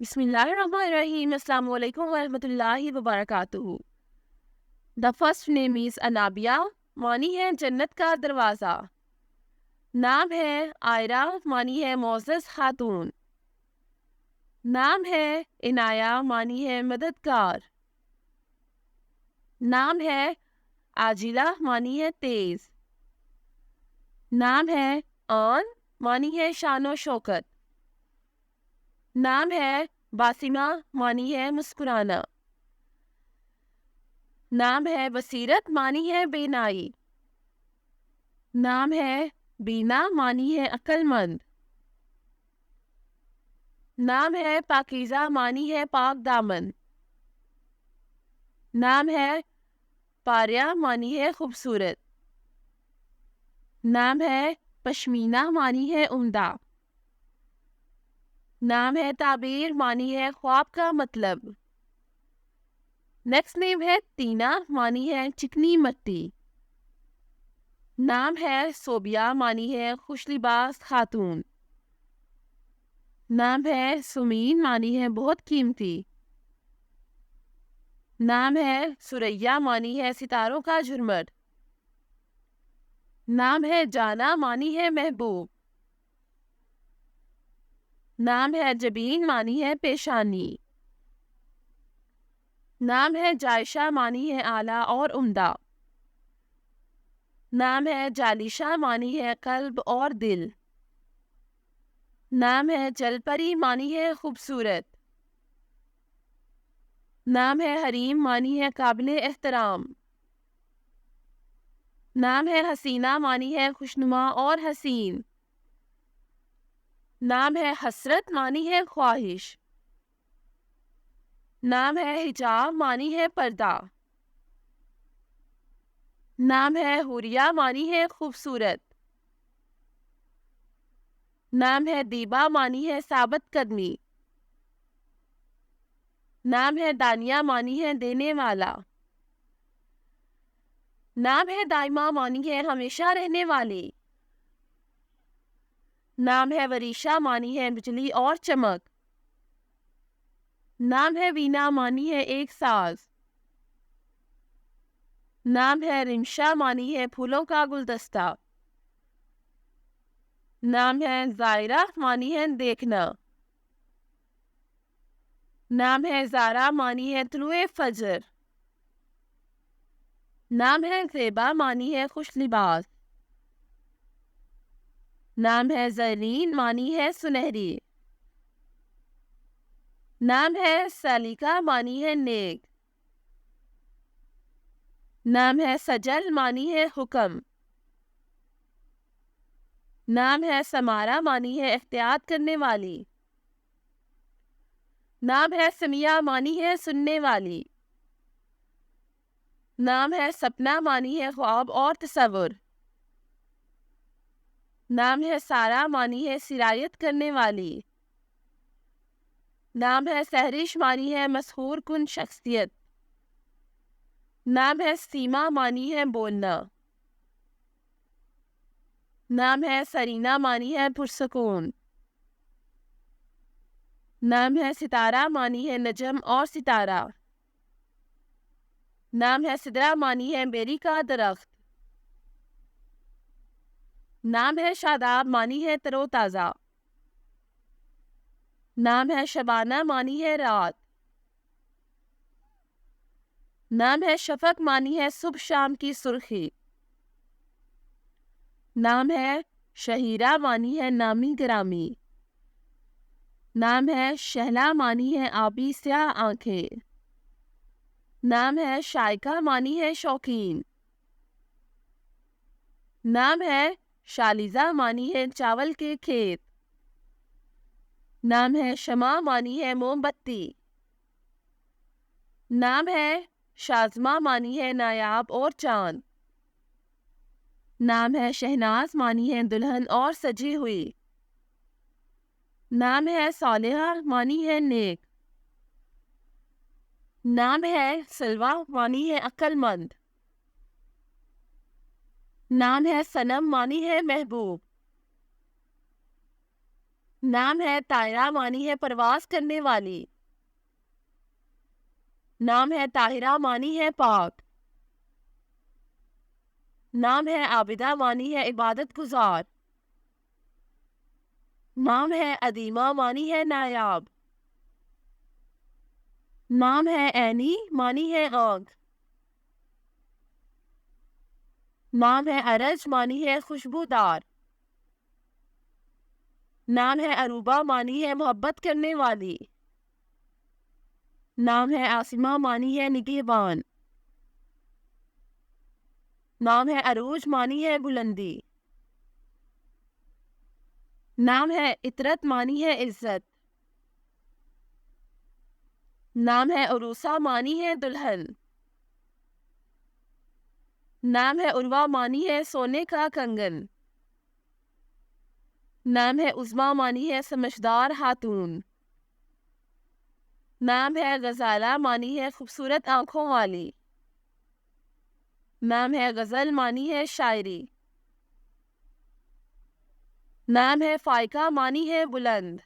بسم اللہ الرحمن الرحیم. السلام علیکم ورحمۃ اللہ وبرکاتہ. دا فرسٹ نیم از انابیہ، معنی ہے جنت کا دروازہ. نام ہے آئرہ، معنی ہے معزز خاتون. نام ہے عنایہ، معنی ہے مددگار. نام ہے عاجلہ، معنی ہے تیز. نام ہے آن، معنی ہے شان و شوکت. نام ہے باسمہ، معنی ہے مسکرانا. نام ہے بصیرت، معنی ہے بینائی. نام ہے بینا، معنی ہے عقل مند. نام ہے پاکیزہ، معنی ہے پاک دامن. نام ہے پاریہ، معنی ہے خوبصورت. نام ہے پشمینہ، معنی ہے عمدہ. نام ہے تعبیر، معنی ہے خواب کا مطلب. نیکسٹ نیم ہے تینا، معنی ہے چکنی مٹی. نام ہے صوبیہ، معنی ہے خوش لباس خاتون. نام ہے سمین، معنی ہے بہت قیمتی. نام ہے سریا، معنی ہے ستاروں کا جھرمٹ. نام ہے جانا، معنی ہے محبوب. نام ہے جبین، معنی ہے پیشانی. نام ہے جائشہ، معنی ہے اعلیٰ اور عمدہ. نام ہے جالیشہ، معنی ہے قلب اور دل. نام ہے جل پری، معنی ہے خوبصورت. نام ہے حریم، معنی ہے قابل احترام. نام ہے حسینہ، معنی ہے خوشنما اور حسین. نام ہے حسرت، معنی ہے خواہش. نام ہے حجاب، معنی ہے پردہ. نام ہے حوریہ، معنی ہے خوبصورت. نام ہے دیبا، معنی ہے ثابت قدمی. نام ہے دانیہ، معنی ہے دینے والا. نام ہے دائمہ، معنی ہے ہمیشہ رہنے والی. نام ہے وریشہ، معنی ہے بجلی اور چمک. نام ہے وینا، معنی ہے ایک ساز. نام ہے رمشا، معنی ہے پھولوں کا گلدستہ. نام ہے زائرہ، معنی ہے دیکھنا. نام ہے زارا، معنی ہے طلوع فجر. نام ہے زیبا، معنی ہے خوش لباس. نام ہے زرین، معنی ہے سنہری. نام ہے سلیقہ، معنی ہے نیک. نام ہے سجل، معنی ہے حکم. نام ہے سمارا، معنی ہے احتیاط کرنے والی. نام ہے سمیہ، معنی ہے سننے والی. نام ہے سپنا، معنی ہے خواب اور تصور. نام ہے سارا، معنی ہے سرایت کرنے والی. نام ہے سہرش، معنی ہے مسحور کن شخصیت. نام ہے سیما، معنی ہے بولنا. نام ہے سرینا، معنی ہے پرسکون. نام ہے ستارہ، معنی ہے نجم اور ستارہ. نام ہے سدرہ، معنی ہے بیری کا درخت. نام ہے شاداب، معنی ہے تر و تازہ. نام ہے شبانہ، معنی ہے رات. نام ہے شفق، معنی ہے صبح شام کی سرخی. نام ہے شہیرہ، معنی ہے نامی گرامی. نام ہے شہلا، معنی ہے آبی سیاہ آنکھیں. نام ہے شائقہ، معنی ہے شوقین. نام ہے شالیزہ، معنی ہے چاول کے کھیت. نام ہے شمع، معنی ہے موم بتی. نام ہے شازمہ، معنی ہے نایاب اور چاند. نام ہے شہناز، معنی ہے دلہن اور سجی ہوئی. نام ہے صالحہ، معنی ہے نیک. نام ہے سلوہ، معنی ہے عقل مند. نام ہے صنم، معنی ہے محبوب. نام ہے طاہرہ معنی ہے پرواز کرنے والی. نام ہے طاہرہ معنی ہے پاک. نام ہے عابدہ معنی ہے عبادت گزار. نام ہے عدیمہ معنی ہے نایاب. نام ہے عینی معنی ہے آنکھ. نام ہے ارج معنی ہے خوشبودار. نام ہے عروبہ معنی ہے محبت کرنے والی. نام ہے عاصمہ معنی ہے نگہبان. نام ہے عروج معنی ہے بلندی. نام ہے عطرت معنی ہے عزت. نام ہے عروسہ معنی ہے دلہن. نام ہے عروہ معنی ہے سونے کا کنگن. نام ہے عظمیٰ معنی ہے سمجھدار خاتون. نام ہے غزالہ معنی ہے خوبصورت آنکھوں والی. نام ہے غزل معنی ہے شاعری. نام ہے فائقہ معنی ہے بلند.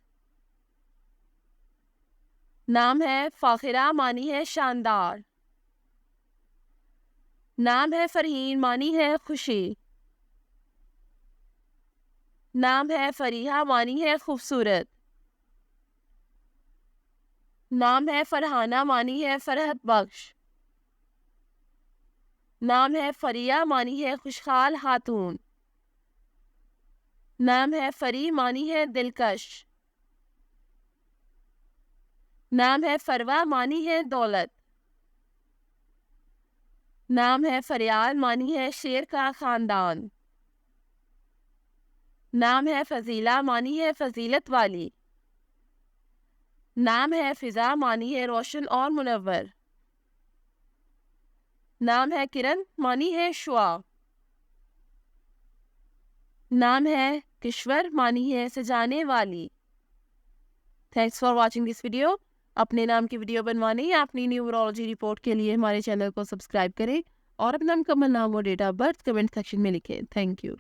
نام ہے فاخرہ معنی ہے شاندار. نام ہے فرحین معنی ہے خوشی. نام ہے فریحہ معنی ہے خوبصورت. نام ہے فرحانہ معنی ہے فرحت بخش. نام ہے فریہ معنی ہے خوشحال خاتون. نام ہے فری معنی ہے دلکش. نام ہے فروہ معنی ہے دولت. نام ہے فریال معنی ہے شیر کا خاندان. نام ہے فضیلہ معنی ہے فضیلت والی. نام ہے فضا معنی ہے روشن اور منور. نام ہے کرن معنی ہے شعاع. نام ہے کشور معنی ہے سجانے والی. Thanks for watching this video. اپنے نام کی ویڈیو بنوانے یا اپنی نیورولوجی رپورٹ کے لیے ہمارے چینل کو سبسکرائب کریں اور اپنا مکمل نام اور date of birth comment section میں لکھیں. Thank you.